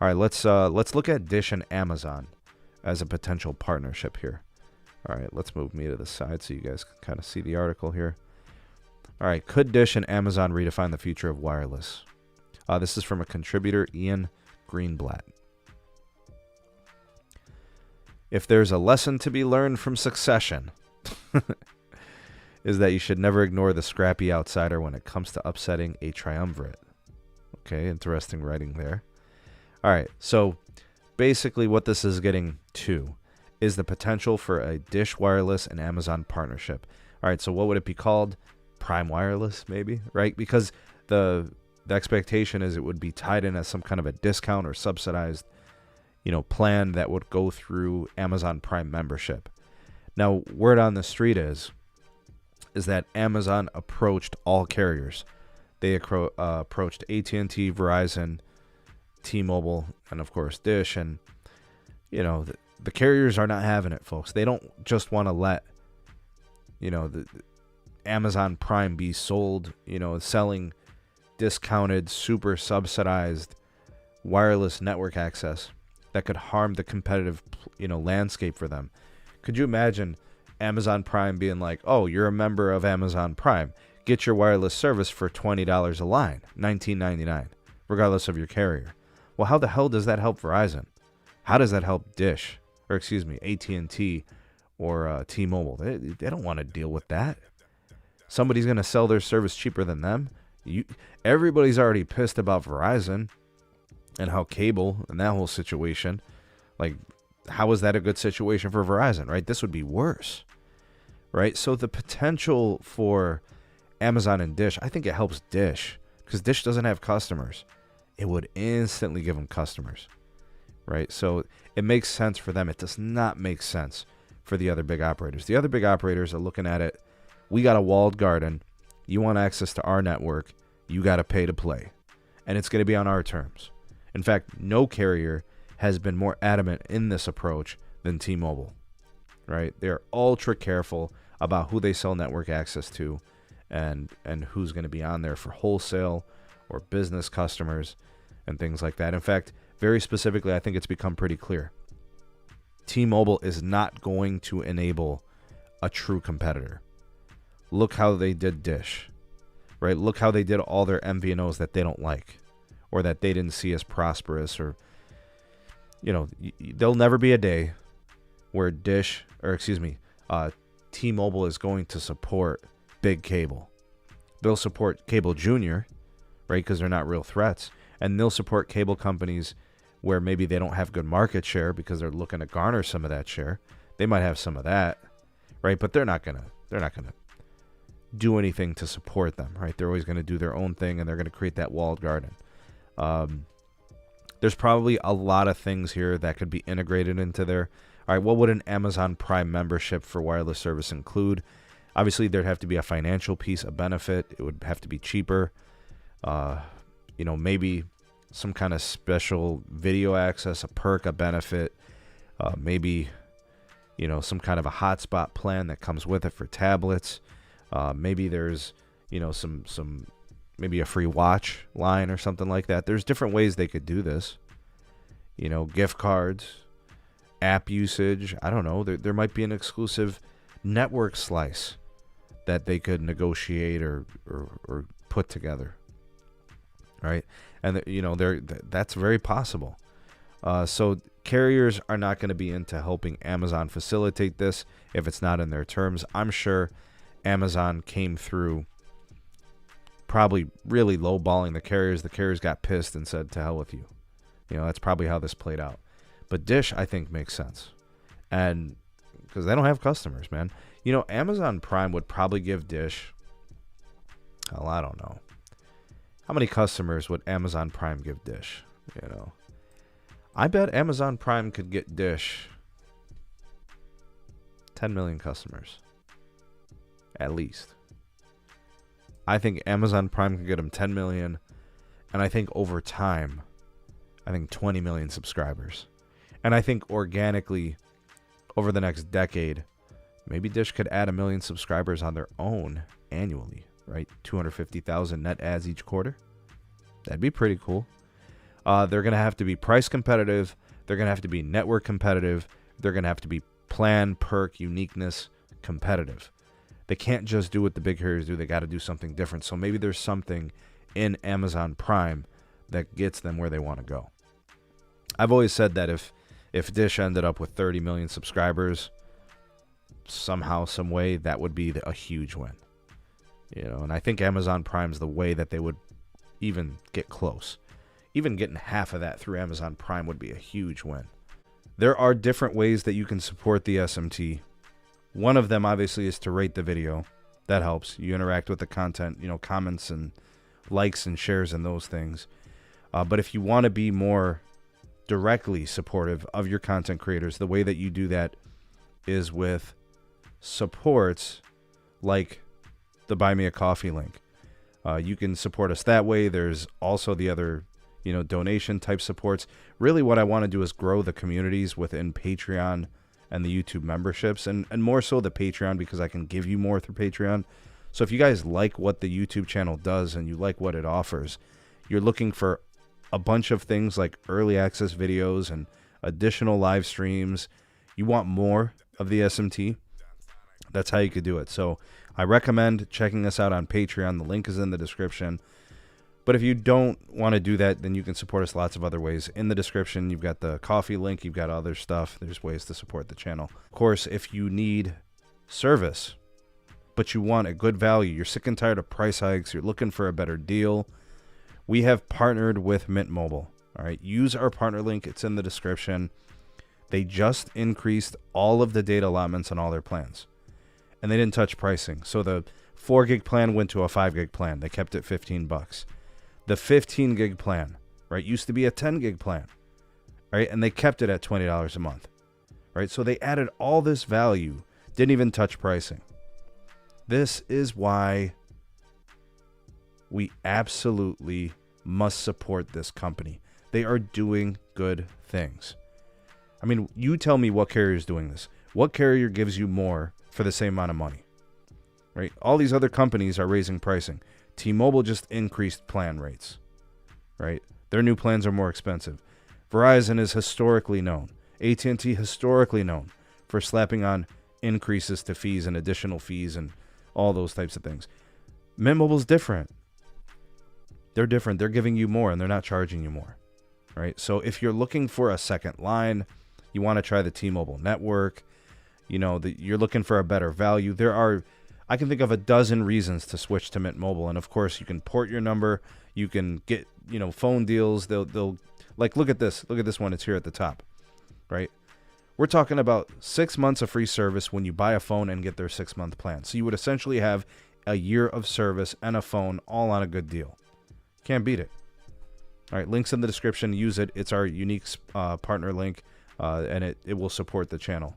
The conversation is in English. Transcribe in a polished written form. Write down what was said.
All right, let's look at Dish and Amazon as a potential partnership here. All right, let's move me to the side so you guys can kind of see the article here. All right, could Dish and Amazon redefine the future of wireless? This is from a contributor, Ian Greenblatt. If there's a lesson to be learned from Succession, is that you should never ignore the scrappy outsider when it comes to upsetting a triumvirate. Okay, interesting writing there. All right, so basically what this is getting to is the potential for a Dish Wireless and Amazon partnership. All right, so what would it be called? Prime Wireless, maybe, right? Because the expectation is it would be tied in as some kind of a discount or subsidized, plan that would go through Amazon Prime membership. Now, word on the street is that Amazon approached all carriers. They approached AT&T, Verizon, T-Mobile, and of course Dish, and the carriers are not having it, folks. They don't just want to let the Amazon Prime be sold, selling discounted, super subsidized wireless network access that could harm the competitive landscape for them. Could you imagine Amazon Prime being like, oh, you're a member of Amazon Prime, get your wireless service for $20 a line, $19.99, regardless of your carrier? Well, how the hell does that help Verizon? How does that help Dish, or excuse me, AT&T or T-Mobile? They don't want to deal with that. Somebody's going to sell their service cheaper than them. Everybody's already pissed about Verizon and how cable and that whole situation. Like, how is that a good situation for Verizon, right? This would be worse, right? So the potential for Amazon and Dish, I think it helps Dish because Dish doesn't have customers. It would instantly give them customers, right? So it makes sense for them. It does not make sense for the other big operators. The other big operators are looking at it. We got a walled garden. You want access to our network, you got to pay to play. And it's going to be on our terms. In fact, no carrier has been more adamant in this approach than T-Mobile, right? They're ultra careful about who they sell network access to and who's going to be on there for wholesale or business customers and things like that. In fact, very specifically, I think it's become pretty clear. T-Mobile is not going to enable a true competitor. Look how they did Dish, right? Look how they did all their MVNOs that they don't like or that they didn't see as prosperous, or, there'll never be a day where T-Mobile is going to support big cable. They'll support cable junior, right? Because they're not real threats. And they'll support cable companies where maybe they don't have good market share because they're looking to garner some of that share. They might have some of that, right? But they're not gonna do anything to support them, right? They're always going to do their own thing, and they're going to create that walled garden. There's probably a lot of things here that could be integrated into there. All right, what would an Amazon Prime membership for wireless service include? Obviously, there'd have to be a financial piece, a benefit. It would have to be cheaper. Maybe some kind of special video access, a perk, a benefit. Maybe, some kind of a hotspot plan that comes with it for tablets. Maybe there's, maybe a free watch line or something like that. There's different ways they could do this. Gift cards, app usage. I don't know. There might be an exclusive network slice that they could negotiate or put together. Right? And, that's very possible. So carriers are not going to be into helping Amazon facilitate this if it's not in their terms. I'm sure Amazon came through probably really lowballing the carriers. The carriers got pissed and said, to hell with you. That's probably how this played out. But Dish, I think, makes sense. And because they don't have customers, man. Amazon Prime would probably give Dish, I don't know. How many customers would Amazon Prime give Dish? I bet Amazon Prime could get Dish 10 million customers. At least. I think Amazon Prime could get them 10 million. And I think over time, 20 million subscribers. And I think organically, over the next decade, maybe Dish could add 1 million subscribers on their own annually, right? 250,000 net adds each quarter. That'd be pretty cool. They're going to have to be price competitive. They're going to have to be network competitive. They're going to have to be plan, perk, uniqueness competitive. They can't just do what the big carriers do. They got to do something different. So maybe there's something in Amazon Prime that gets them where they want to go. I've always said that if Dish ended up with 30 million subscribers, somehow, some way, that would be a huge win. And I think Amazon Prime's the way that they would even get close. Even getting half of that through Amazon Prime would be a huge win. There are different ways that you can support the SMT. One of them, obviously, is to rate the video. That helps. You interact with the content, comments and likes and shares and those things. But if you want to be more directly supportive of your content creators, the way that you do that is with supports like the Buy Me a Coffee link. You can support us that way. There's also the other, donation type supports. Really what I want to do is grow the communities within Patreon and the YouTube memberships, and more so the Patreon, because I can give you more through Patreon. So if you guys like what the YouTube channel does and you like what it offers, you're looking for a bunch of things like early access videos and additional live streams, you want more of the SMT, that's how you could do it. So I recommend checking us out on Patreon. The link is in the description. But if you don't want to do that, then you can support us lots of other ways. In the description, you've got the coffee link. You've got other stuff. There's ways to support the channel. Of course, if you need service, but you want a good value, you're sick and tired of price hikes, you're looking for a better deal, we have partnered with Mint Mobile. All right, use our partner link. It's in the description. They just increased all of the data allotments on all their plans, and they didn't touch pricing. So the 4 gig plan went to a 5 gig plan. They kept it $15. The 15 gig plan, right, used to be a 10 gig plan, right, and they kept it at $20 a month, right? So they added all this value, didn't even touch pricing. This is why we absolutely must support this company. They are doing good things. I mean, you tell me what carrier is doing this. What carrier gives you more for the same amount of money, right? All these other companies are raising pricing. T-Mobile just increased plan rates, right? Their new plans are more expensive. Verizon is historically known, AT&T historically known for slapping on increases to fees and additional fees and all those types of things. Mint Mobile's different. They're different. They're giving you more and they're not charging you more, right? So if you're looking for a second line, you want to try the T-Mobile network, you're looking for a better value, I can think of a dozen reasons to switch to Mint Mobile. And of course, you can port your number. You can get, phone deals. They'll like, look at this one. It's here at the top, right? We're talking about 6 months of free service when you buy a phone and get their 6-month plan. So you would essentially have a year of service and a phone all on a good deal. Can't beat it. All right. Links in the description. Use it. It's our unique partner link, and it will support the channel.